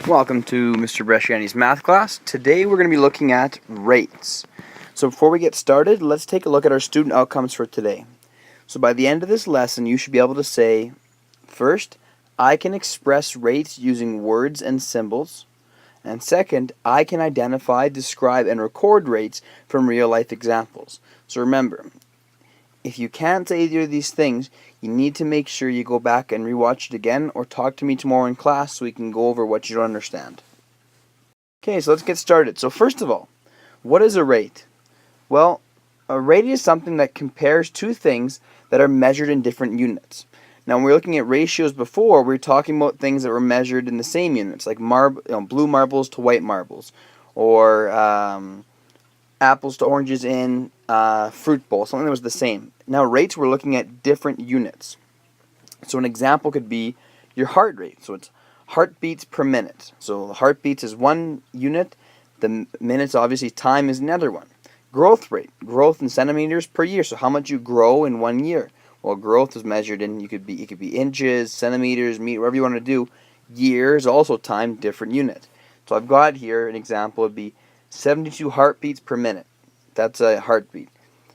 Welcome to Mr. Bresciani's math class. Today we're going to be looking at rates. So before we get started, let's take a look at our student outcomes for today. So by the end of this lesson, you should be able to say, first, I can express rates using words and symbols. And second, I can identify, describe, and record rates from real-life examples. So remember, if you can't say either of these things, you need to make sure you go back and rewatch it again or talk to me tomorrow in class so we can go over what you don't understand. Okay, so let's get started. So first of all, what is a rate? Well, a rate is something that compares two things that are measured in different units. Now, when we were looking at ratios before, we were talking about things that were measured in the same units, like blue marbles to white marbles, or apples to oranges in fruit bowl, something that was the same. Now rates, we're looking at different units. So an example could be your heart rate. So it's heartbeats per minute. So the heartbeats is one unit. The minutes, obviously, time is another one. Growth rate, growth in centimeters per year. So how much you grow in 1 year. Well, growth is measured in, it could be inches, centimeters, meters, whatever you want to do. Years, also time, different unit. So I've got here an example would be 72 heartbeats per minute. That's a heartbeat,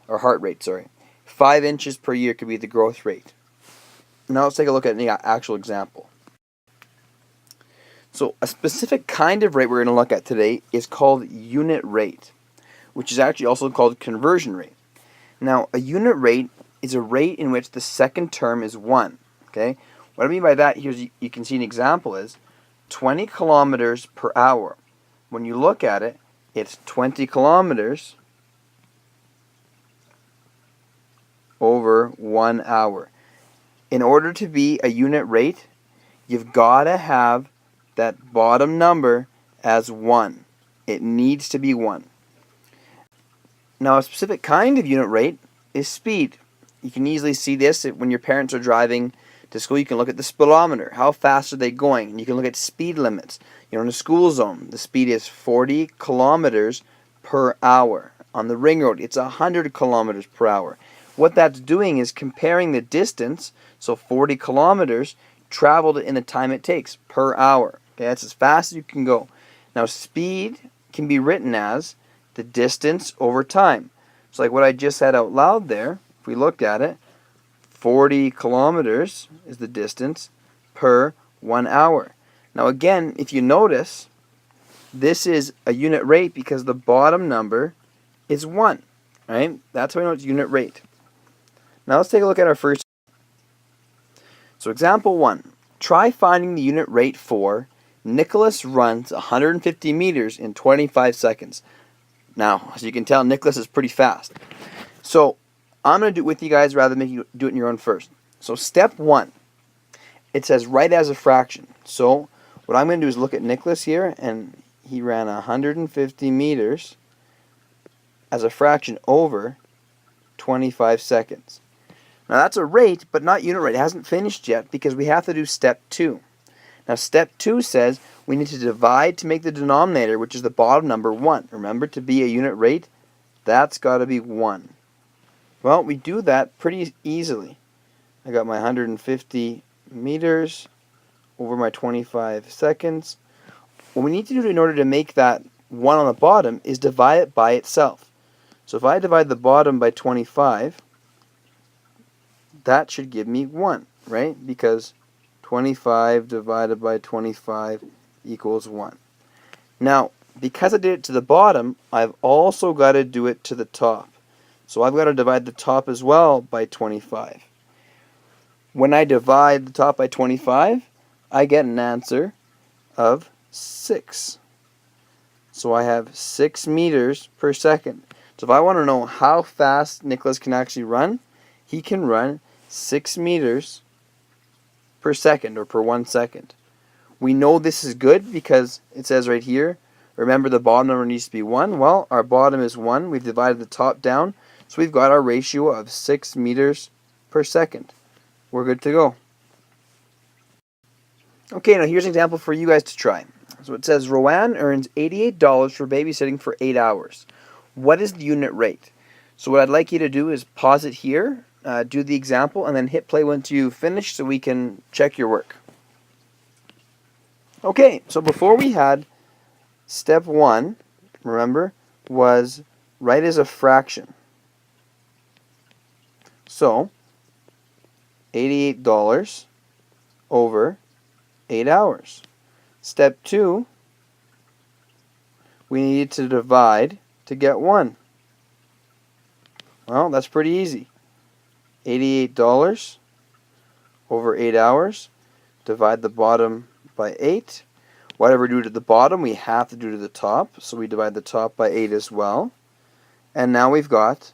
or heart rate, sorry. 5 inches per year could be the growth rate. Now let's take a look at an actual example. So a specific kind of rate we're going to look at today is called unit rate, which is actually also called conversion rate. Now a unit rate is a rate in which the second term is 1. Okay? What I mean by that, here you can see an example is 20 kilometers per hour. When you look at it, it's 20 kilometers over 1 hour. In order to be a unit rate, you've got to have that bottom number as 1. It needs to be 1. Now a specific kind of unit rate is speed. You can easily see this when your parents are driving to school. You can look at the speedometer. How fast are they going? And you can look at speed limits. In a school zone, the speed is 40 kilometers per hour. On the ring road, it's 100 kilometers per hour. What that's doing is comparing the distance, so 40 kilometers, traveled in the time it takes per hour. Okay, that's as fast as you can go. Now, speed can be written as the distance over time. So like what I just said out loud there, if we looked at it, 40 kilometers is the distance per 1 hour. Now again, if you notice, this is a unit rate because the bottom number is 1. Right? That's how we know it's unit rate. Now let's take a look at our first. So example 1. Try finding the unit rate for Nicholas runs 150 meters in 25 seconds. Now, as you can tell, Nicholas is pretty fast. So I'm going to do it with you guys rather than make you do it on your own first. So step 1, it says write as a fraction. So what I'm going to do is look at Nicholas here, and he ran 150 meters as a fraction over 25 seconds. Now that's a rate, but not unit rate. It hasn't finished yet because we have to do step 2. Now step 2 says we need to divide to make the denominator, which is the bottom number, 1. Remember, to be a unit rate, that's got to be 1. Well, we do that pretty easily. I got my 150 meters over my 25 seconds. What we need to do in order to make that 1 on the bottom is divide it by itself. So if I divide the bottom by 25, that should give me 1, right? Because 25 divided by 25 equals 1. Now, because I did it to the bottom, I've also got to do it to the top. So I've got to divide the top as well by 25. When I divide the top by 25, I get an answer of 6. So I have 6 meters per second. So if I want to know how fast Nicholas can actually run, he can run 6 meters per second, or per 1 second. We know this is good because it says right here, remember the bottom number needs to be 1. Well, our bottom is 1. We've divided the top down. So we've got our ratio of 6 meters per second. We're good to go. Okay, now here's an example for you guys to try. So it says Rowan earns $88 for babysitting for 8 hours. What is the unit rate? So what I'd like you to do is pause it here, do the example, and then hit play once you finish so we can check your work. Okay, so before we had step 1, remember, was write as a fraction. So, $88 over 8 hours. Step 2, we needed to divide to get 1. Well, that's pretty easy. $88 over 8 hours. Divide the bottom by 8. Whatever we do to the bottom, we have to do to the top. So we divide the top by 8 as well. And now we've got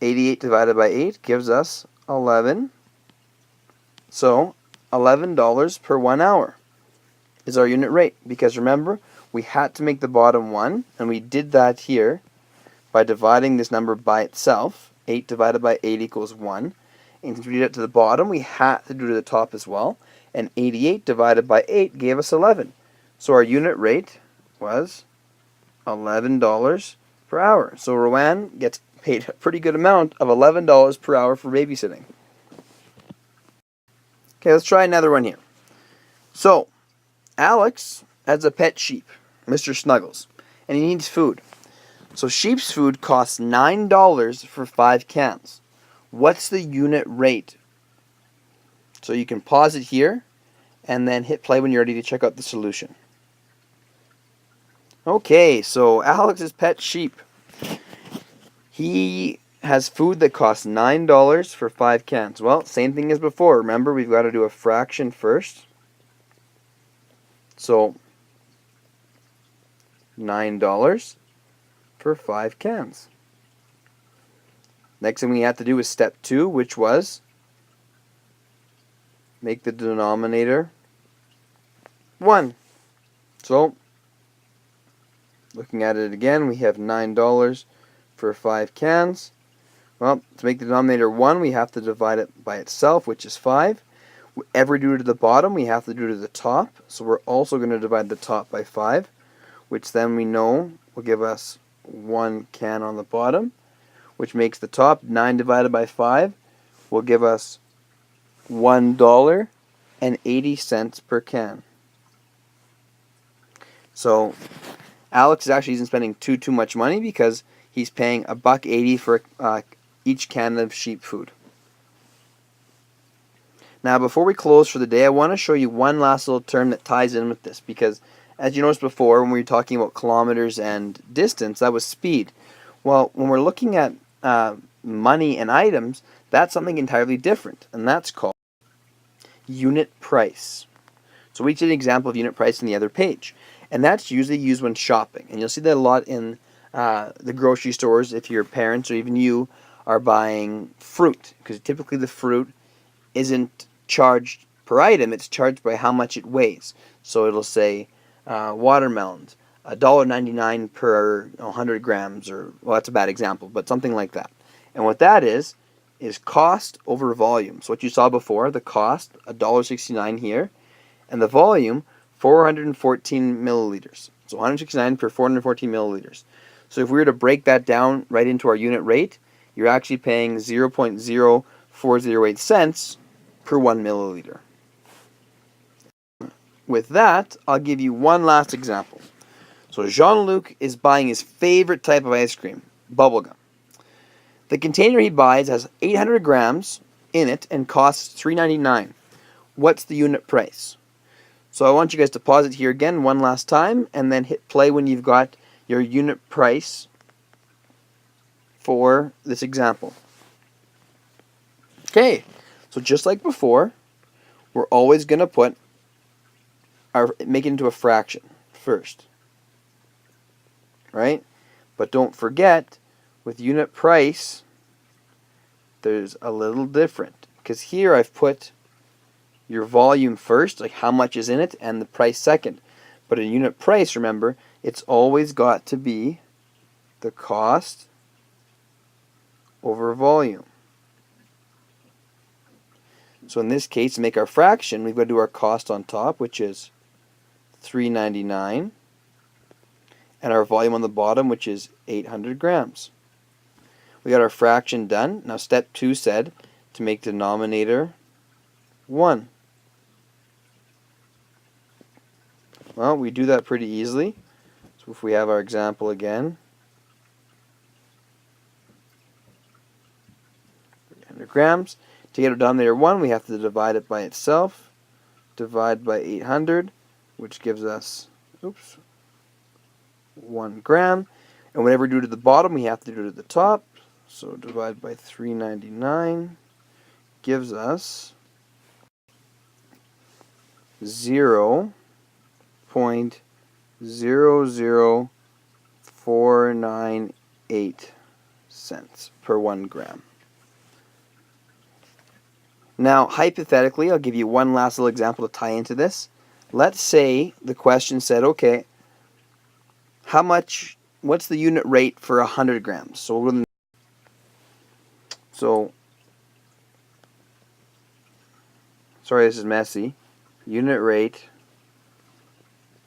88 divided by 8 gives us 11. So $11 per 1 hour is our unit rate. Because remember, we had to make the bottom 1, and we did that here by dividing this number by itself. 8 divided by 8 equals 1. And since we did it to the bottom, we had to do to the top as well. And 88 divided by 8 gave us 11. So our unit rate was $11 per hour. So Rowan gets paid a pretty good amount of $11 per hour for babysitting. Okay, let's try another one here. So, Alex has a pet sheep, Mr. Snuggles, and he needs food. So sheep's food costs $9 for 5 cans. What's the unit rate? So you can pause it here and then hit play when you're ready to check out the solution. Okay, so Alex's pet sheep. He has food that costs $9 for 5 cans. Well, same thing as before. Remember, we've got to do a fraction first. So $9 for 5 cans. Next thing we have to do is step 2, which was make the denominator 1. So, looking at it again, we have $9 for 5 cans. Well, to make the denominator 1, we have to divide it by itself, which is 5. Whatever we do to the bottom, we have to do to the top. So we're also going to divide the top by 5, which then we know will give us 1 can on the bottom, which makes the top 9 divided by 5 will give us $1.80 per can. So Alex is actually isn't spending too much money because he's paying $1.80 for each can of sheep food. Now, before we close for the day, I want to show you one last little term that ties in with this, because as you noticed before, when we were talking about kilometers and distance, that was speed. Well, when we're looking at money and items, that's something entirely different, and that's called unit price. So we did an example of unit price in the other page, and that's usually used when shopping, and you'll see that a lot in the grocery stores if your parents or even you are buying fruit, because typically the fruit isn't charged per item, it's charged by how much it weighs. So it'll say watermelons, $1.99 per 100 grams, or, well, that's a bad example, but something like that. And what that is cost over volume. So what you saw before, the cost, $1.69 here, and the volume, 414 milliliters. So 169 per 414 milliliters. So if we were to break that down right into our unit rate, you're actually paying 0.0408 cents per 1 milliliter. With that, I'll give you one last example. So Jean-Luc is buying his favorite type of ice cream, bubblegum. The container he buys has 800 grams in it and costs $3.99. What's the unit price? So I want you guys to pause it here again one last time and then hit play when you've got your unit price for this example. Okay, so just like before, we're always going to make it into a fraction first, right? But don't forget, with unit price, there's a little different, because here I've put your volume first, like how much is in it, and the price second. But in unit price, remember, it's always got to be the cost over volume. So in this case, to make our fraction, we've got to do our cost on top, which is $3.99, and our volume on the bottom, which is 800 grams. We got our fraction done. Now step 2 said to make denominator 1. Well, we do that pretty easily. So if we have our example again, 300 grams. To get our denominator 1, we have to divide it by itself. Divide by 800, which gives us 1 gram. And whatever we do to the bottom, we have to do to the top. So divide by 399 gives us 0.00498 cents per 1 gram. Now, hypothetically, I'll give you one last little example to tie into this. Let's say the question said, okay, what's the unit rate for 100 grams? Sorry, this is messy. Unit rate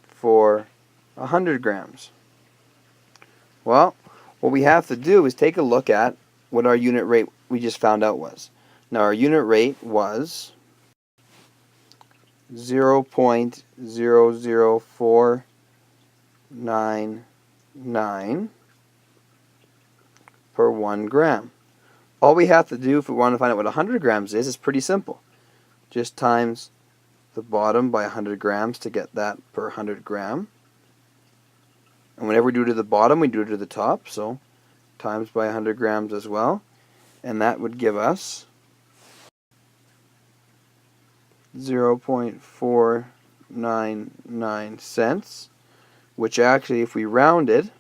for 100 grams. Well, what we have to do is take a look at what our unit rate we just found out was. Now, our unit rate was 0.00499 per 1 gram. All we have to do if we want to find out what 100 grams is pretty simple. Just times the bottom by 100 grams to get that per 100 gram. And whenever we do it to the bottom, we do it to the top, so times by 100 grams as well. And that would give us 0.499 cents, which actually, if we rounded,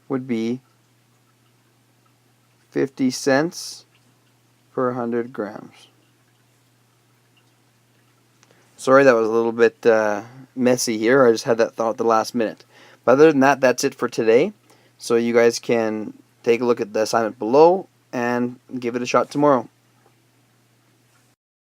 would be 50 cents per 100 grams. Sorry, that was a little bit messy here. I just had that thought at the last minute. But other than that, that's it for today. So you guys can take a look at the assignment below and give it a shot tomorrow.